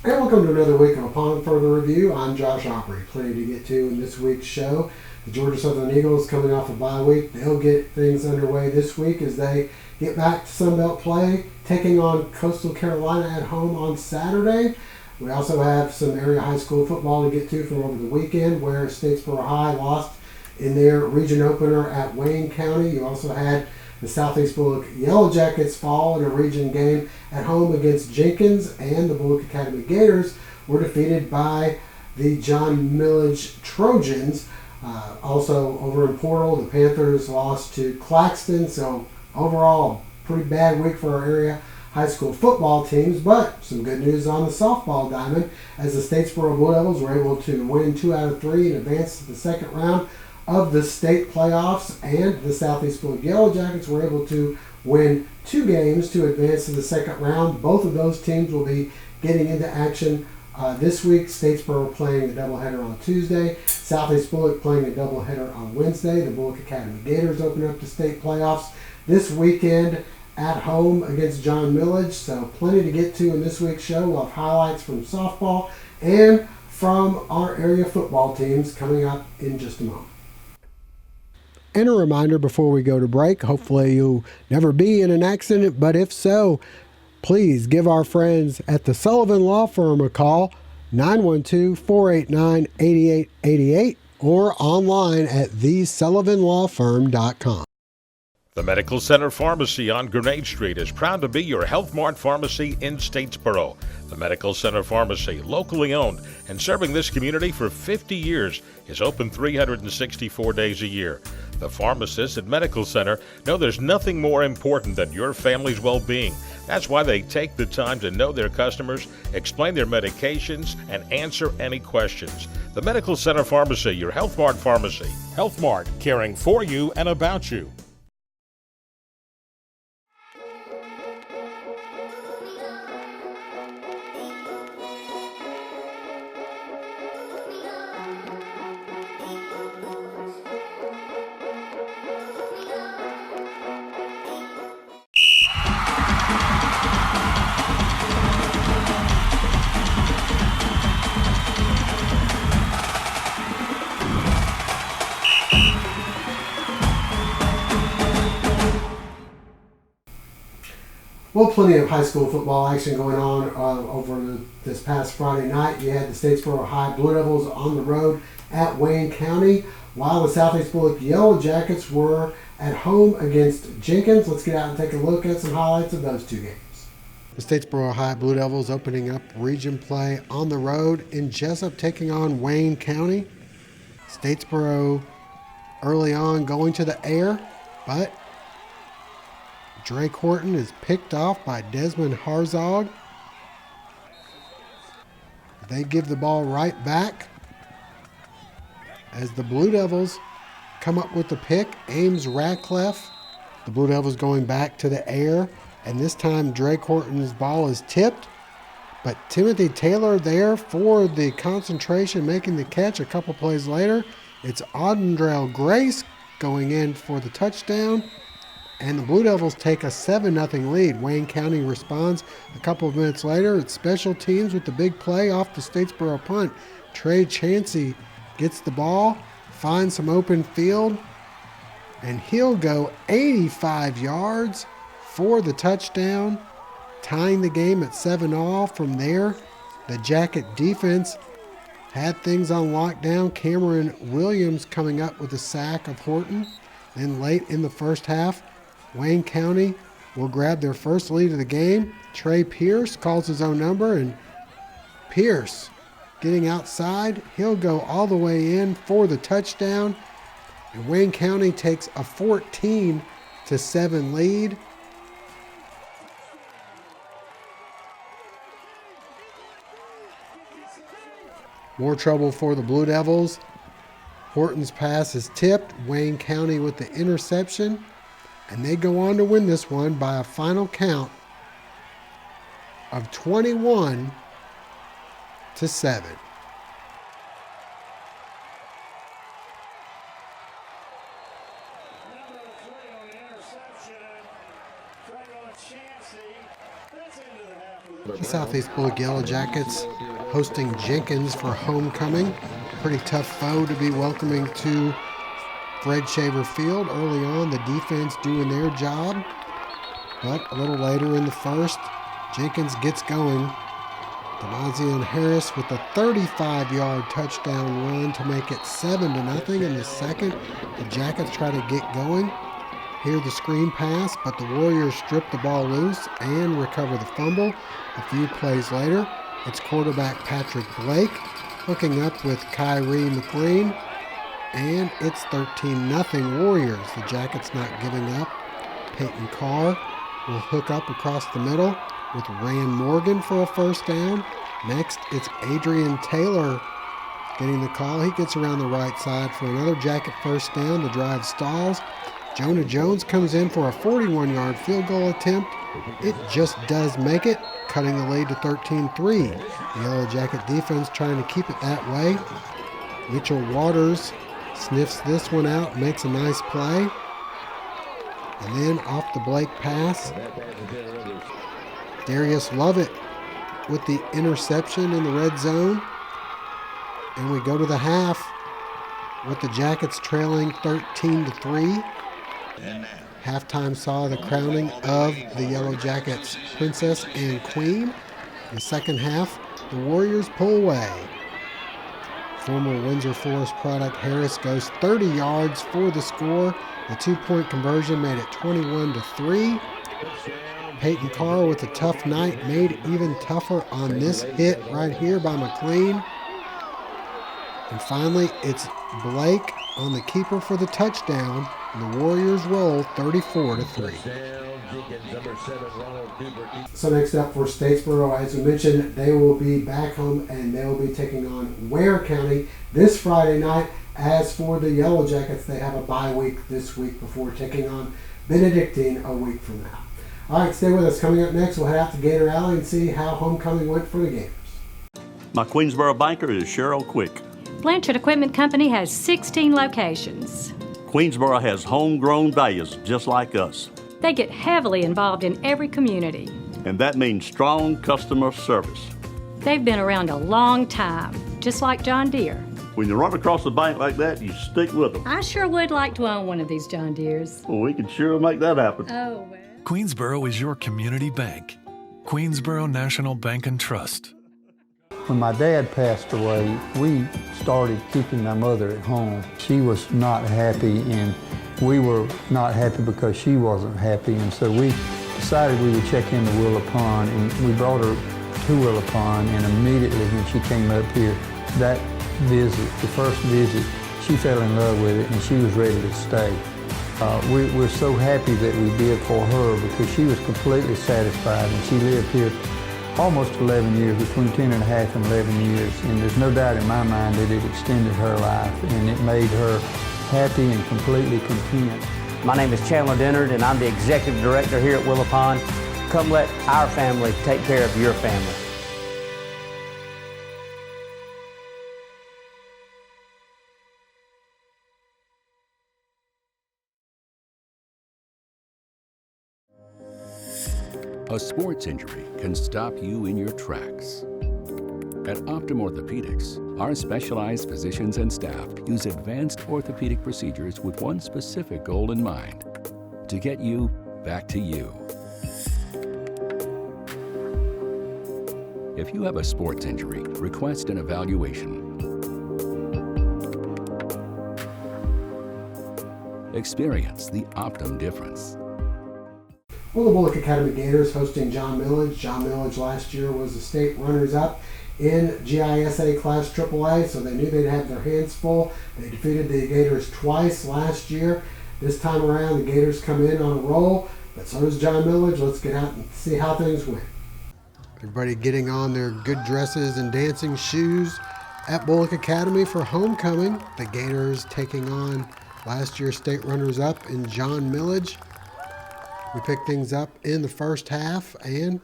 And welcome to another week of Upon Further Review. I'm Josh Opry. Plenty to get to in this week's show. The Georgia Southern Eagles coming off a bye week. They'll get things underway this week as they get back to Sunbelt play, taking on Coastal Carolina at home on Saturday. We also have some area high school football to get to from over the weekend where Statesboro High lost in their region opener at Wayne County. You also had the Southeast Bulloch Yellow Jackets fall in a region game at home against Jenkins, and the Bulloch Academy Gators were defeated by the John Millage Trojans. Also over in Portal, the Panthers lost to Claxton, so overall a pretty bad week for our area high school football teams, but some good news on the softball diamond as the Statesboro Blue Devils were able to win 2 out of 3 and advance to the second round of the state playoffs, and the Southeast Bulloch Yellow Jackets were able to win 2 games to advance to the second round. Both of those teams will be getting into action this week. Statesboro playing a doubleheader on Tuesday, Southeast Bulloch playing a doubleheader on Wednesday. The Bulloch Academy Gators open up the state playoffs this weekend at home against John Millage. So plenty to get to in this week's show. We'll have highlights from softball and from our area football teams coming up in just a moment. And a reminder before we go to break, hopefully you'll never be in an accident, but if so, please give our friends at the Sullivan Law Firm a call, 912-489-8888, or online at thesullivanlawfirm.com. The Medical Center Pharmacy on Grenade Street is proud to be your Health Mart pharmacy in Statesboro. The Medical Center Pharmacy, locally owned and serving this community for 50 years, is open 364 days a year. The pharmacists at Medical Center know there's nothing more important than your family's well-being. That's why they take the time to know their customers, explain their medications, and answer any questions. The Medical Center Pharmacy, your Health Mart pharmacy. Health Mart, caring for you and about you. Well, plenty of high school football action going on over this past Friday night. You had the Statesboro High Blue Devils on the road at Wayne County, while the Southeast Bulloch Yellow Jackets were at home against Jenkins. Let's get out and take a look at some highlights of those 2 games. The Statesboro High Blue Devils opening up region play on the road in Jessup, taking on Wayne County. Statesboro early on going to the air, but Drake Horton is picked off by Desmond Harzog. They give the ball right back as the Blue Devils come up with the pick. Ames Radcliffe. The Blue Devils going back to the air, and this time Drake Horton's ball is tipped, but Timothy Taylor there for the concentration, making the catch. A couple plays later, it's Audendrell Grace going in for the touchdown. And the Blue Devils take a 7-0 lead. Wayne County responds a couple of minutes later. It's special teams with the big play off the Statesboro punt. Trey Chansey gets the ball, finds some open field, and he'll go 85 yards for the touchdown, tying the game at 7-all. From there, the Jacket defense had things on lockdown. Cameron Williams coming up with a sack of Horton. Then late in the first half, Wayne County will grab their first lead of the game. Trey Pierce calls his own number, and Pierce getting outside. He'll go all the way in for the touchdown. And Wayne County takes a 14-7 lead. More trouble for the Blue Devils. Horton's pass is tipped. Wayne County with the interception. And they go on to win this one by a final count of 21-7. The Southeast Bulloch Yellow Jackets hosting Jenkins for homecoming. Pretty tough foe to be welcoming to Fred Shaver Field. Early on, the defense doing their job. But a little later in the first, Jenkins gets going. Demazion Harris with a 35-yard touchdown run to make it 7-0. In the second, the Jackets try to get going. Here the screen pass, but the Warriors strip the ball loose and recover the fumble. A few plays later, it's quarterback Patrick Blake hooking up with Kyrie McLean, and it's 13-0 Warriors. The Jackets not giving up. Peyton Carr will hook up across the middle with Rand Morgan for a first down. Next, it's Adrian Taylor getting the call. He gets around the right side for another Jacket first down. The drive stalls. Jonah Jones comes in for a 41-yard field goal attempt. It just does make it, cutting the lead to 13-3. The Yellow Jacket defense trying to keep it that way. Mitchell Waters sniffs this one out, makes a nice play. And then off the Blake pass, Darius Lovett with the interception in the red zone. And we go to the half with the Jackets trailing 13-3. Halftime saw the crowning of the Yellow Jackets princess and queen. In the second half, the Warriors pull away. Former Windsor Forest product Harris goes 30 yards for the score. The two-point conversion made it 21-3. Peyton Carr with a tough night, made even tougher on this hit right here by McLean. And finally, it's Blake on the keeper for the touchdown. And the Warriors roll 34-3. So next up for Statesboro, as we mentioned, they will be back home and they will be taking on Ware County this Friday night. As for the Yellow Jackets, they have a bye week this week before taking on Benedictine a week from now. All right, stay with us. Coming up next, we'll head out to Gator Alley and see how homecoming went for the Gators. My Queensboro banker is Cheryl Quick. Blanchard Equipment Company has 16 locations. Queensboro has homegrown values just like us. They get heavily involved in every community. And that means strong customer service. They've been around a long time, just like John Deere. When you run across the bank like that, you stick with them. I sure would like to own one of these John Deeres. Well, we can sure make that happen. Oh, well. Queensboro is your community bank. Queensboro National Bank and Trust. When my dad passed away, we started keeping my mother at home. She was not happy, and we were not happy because she wasn't happy, and so we decided we would check into Willow Pond, and we brought her to Willow Pond, and immediately when she came up here, that visit, the first visit, she fell in love with it, and she was ready to stay. We're so happy that we did for her because she was completely satisfied, and she lived here almost 11 years, between 10 and a half and 11 years, and there's no doubt in my mind that it extended her life and it made her happy and completely content. My name is Chandler Dennard and I'm the Executive Director here at Willow Pond. Come let our family take care of your family. A sports injury can stop you in your tracks. At Optum Orthopedics, our specialized physicians and staff use advanced orthopedic procedures with one specific goal in mind: to get you back to you. If you have a sports injury, request an evaluation. Experience the Optum difference. Well, the Bulloch Academy Gators hosting John Millage. John Millage last year was the state runners-up in GISA Class AAA, so they knew they'd have their hands full. They defeated the Gators twice last year. This time around, the Gators come in on a roll, but so does John Millage. Let's get out and see how things went. Everybody getting on their good dresses and dancing shoes at Bulloch Academy for homecoming. The Gators taking on last year's state runners-up in John Millage. We picked things up in the first half, and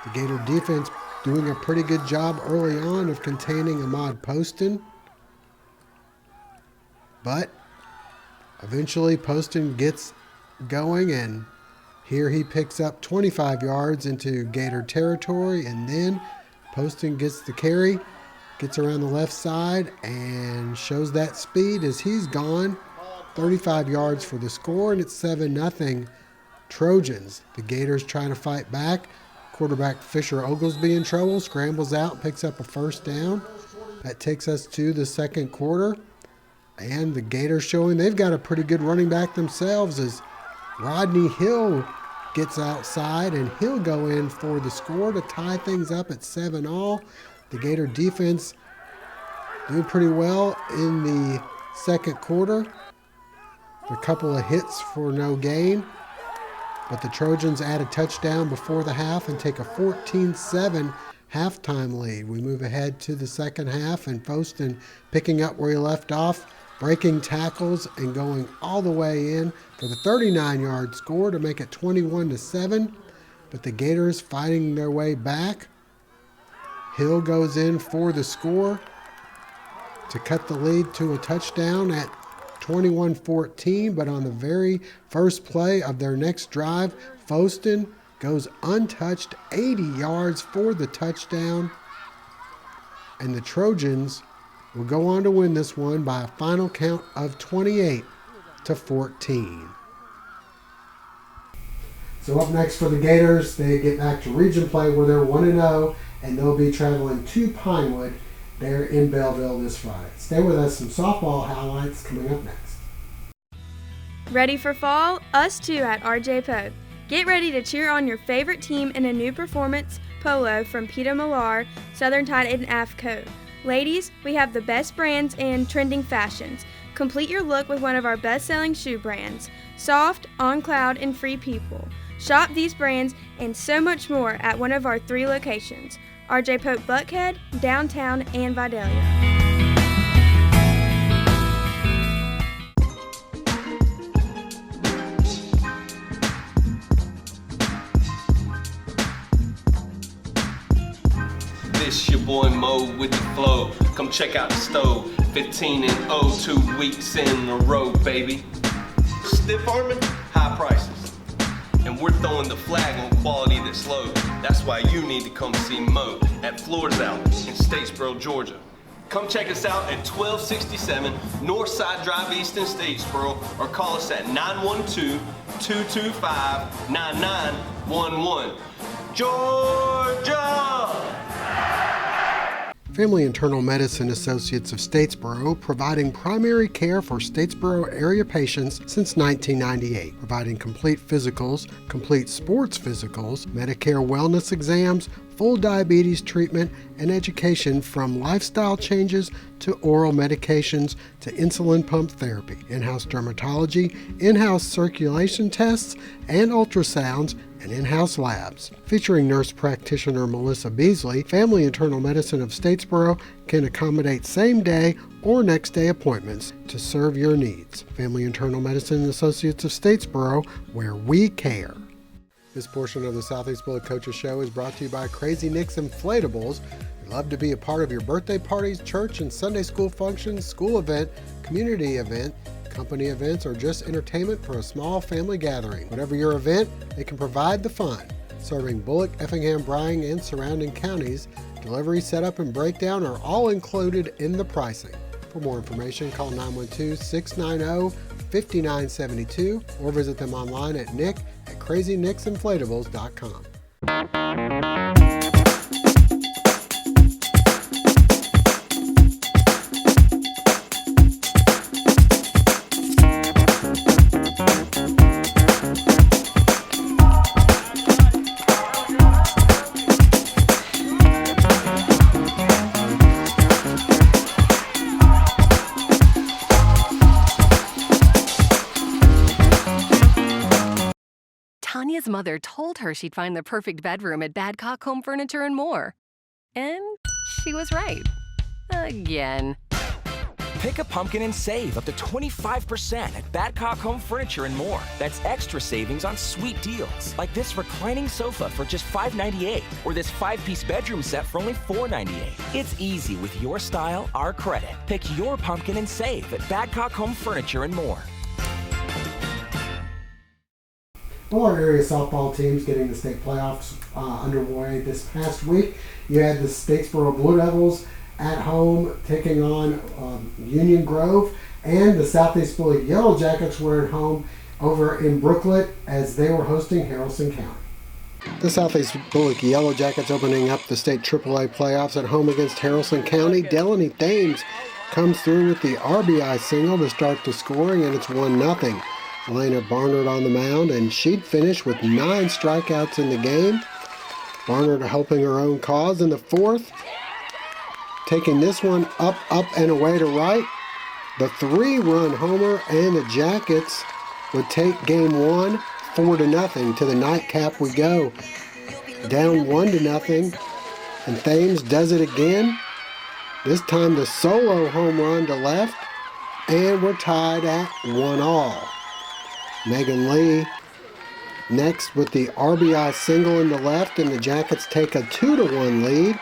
the Gator defense doing a pretty good job early on of containing Ahmad Poston. But eventually Poston gets going, and Here he picks up 25 yards into Gator territory, and then Poston gets the carry, gets around the left side, and shows that speed as he's gone. 35 yards for the score, and it's 7-0 Trojans. The Gators trying to fight back. Quarterback Fisher Oglesby in trouble, scrambles out, picks up a first down. That takes us to the second quarter, and the Gators showing they've got a pretty good running back themselves as Rodney Hill gets outside, and he'll go in for the score to tie things up at 7-all. The Gator defense doing pretty well in the second quarter. A couple of hits for no gain, but the Trojans add a touchdown before the half and take a 14-7 halftime lead. We move ahead to the second half, and Poston picking up where he left off, breaking tackles and going all the way in for the 39-yard score to make it 21-7. But the Gators fighting their way back. Hill goes in for the score to cut the lead to a touchdown at 21-14, but on the very first play of their next drive, Poston goes untouched, 80 yards for the touchdown, and the Trojans will go on to win this one by a final count of 28-14. So up next for the Gators, they get back to region play where they're 1-0, and they'll be traveling to Pinewood there in Belleville this Friday. Stay with us, some softball highlights coming up next. Ready for fall? Us too at RJ Pope. Get ready to cheer on your favorite team in a new performance polo from Peter Millar, Southern Tide and AFCO. Ladies, we have the best brands and trending fashions. Complete your look with one of our best-selling shoe brands, Soft, On Cloud, and Free People. Shop these brands and so much more at one of our 3 locations, RJ Pope Buckhead, Downtown, and Vidalia. This your boy Mo with the flow. Come check out the stove. 15-0, 2 weeks in a row, baby. Stiff arming, high prices. And we're throwing the flag on quality that's low. That's why you need to come see Mo at Floors Out in Statesboro, Georgia. Come check us out at 1267 Northside Drive East in Statesboro, or call us at 912-225-9911. Georgia! Family Internal Medicine Associates of Statesboro, providing primary care for Statesboro area patients since 1998, providing complete physicals, complete sports physicals, Medicare wellness exams, full diabetes treatment, and education from lifestyle changes to oral medications to insulin pump therapy, in-house dermatology, in-house circulation tests, and ultrasounds, and in-house labs. Featuring nurse practitioner Melissa Beasley, Family Internal Medicine of Statesboro can accommodate same-day or next-day appointments to serve your needs. Family Internal Medicine Associates of Statesboro, where we care. This portion of the Southeast Bulloch Coaches Show is brought to you by Crazy Nick's Inflatables. We'd love to be a part of your birthday parties, church and Sunday school functions, school event, community event, company events, or just entertainment for a small family gathering. Whatever your event, they can provide the fun. Serving Bulloch, Effingham, Bryan, and surrounding counties, delivery, setup, and breakdown are all included in the pricing. For more information, call 912-690-5972 or visit them online at nick@crazynicksinflatables.com. Tanya's mother told her she'd find the perfect bedroom at Badcock Home Furniture and More. And she was right. Again. Pick a pumpkin and save up to 25% at Badcock Home Furniture and More. That's extra savings on sweet deals, like this reclining sofa for just $5.98, or this 5-piece bedroom set for only $4.98. It's easy with your style, our credit. Pick your pumpkin and save at Badcock Home Furniture and More. all our area softball teams getting the state playoffs underway this past week. You had the Statesboro Blue Devils at home taking on Union Grove, and the Southeast Bulloch Yellow Jackets were at home over in Brooklet as they were hosting Haralson County. The Southeast Bulloch Yellow Jackets opening up the state AAA playoffs at home against Haralson County. Delaney Thames comes through with the RBI single to start the scoring, and it's 1-0. Elena Barnard on the mound, and she'd finish with 9 strikeouts in the game. Barnard helping her own cause in the fourth, taking this one up, and away to right. The 3-run homer, and the Jackets would take game 1 4-0. To the nightcap we go. Down 1-0, and Thames does it again. This time the solo home run to left, and we're tied at 1-1. Megan Lee next with the RBI single in the left, and the Jackets take a 2-1 lead.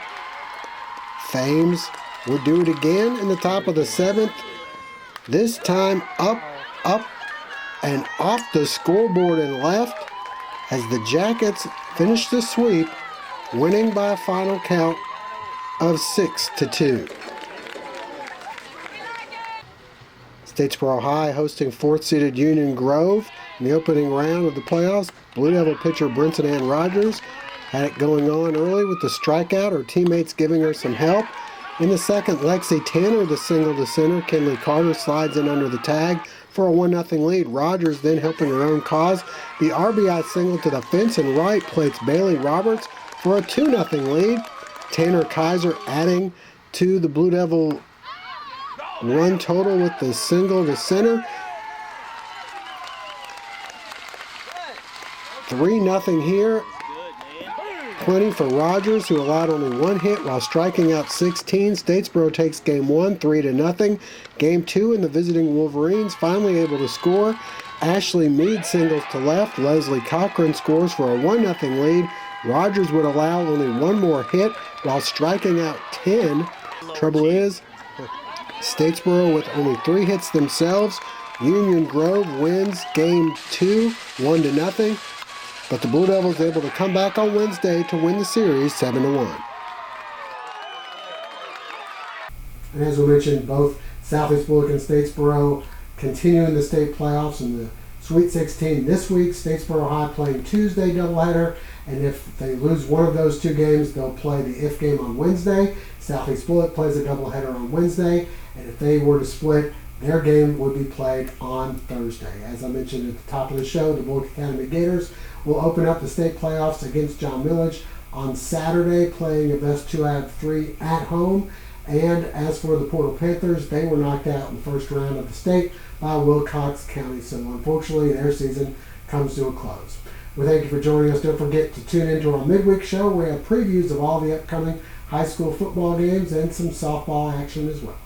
Thames would do it again in the top of the 7th. This time up, and off the scoreboard and left as the Jackets finish the sweep, winning by a final count of 6-2. Statesboro High hosting 4th-seeded Union Grove in the opening round of the playoffs. Blue Devil pitcher Brinson Ann Rogers had it going on early with the strikeout, her teammates giving her some help. In the second, Lexi Tanner the single to center. Kinley Carter slides in under the tag for a 1-0 lead. Rogers then helping her own cause. The RBI single to the fence and right plates Bailey Roberts for a 2-0 lead. Tanner Kaiser adding to the Blue Devil run total with the single to center. 3-0 here. Plenty for Rogers, who allowed only 1 hit while striking out 16. Statesboro takes game 1, 3-0. Game 2, and the visiting Wolverines finally able to score. Ashley Mead singles to left. Leslie Cochran scores for a 1-0 lead. Rogers would allow only 1 more hit while striking out 10. Trouble is, Statesboro with only 3 hits themselves. Union Grove wins game 2, 1-0. But the Blue Devils able to come back on Wednesday to win the series 7-1. And as we mentioned, both Southeast Bulloch and Statesboro continuing the state playoffs in the Sweet 16 this week. Statesboro High playing Tuesday doubleheader, and if they lose one of those 2 games, they'll play the if game on Wednesday. Southeast Bulloch plays a doubleheader on Wednesday, and if they were to split, their game would be played on Thursday. As I mentioned at the top of the show, the Bulloch Academy Gators will open up the state playoffs against John Millage on Saturday, playing a best 2 out of 3 at home. And as for the Portal Panthers, they were knocked out in the first round of the state by Wilcox County. So unfortunately, their season comes to a close. We thank you for joining us. Don't forget to tune into our midweek show. We have previews of all the upcoming high school football games and some softball action as well.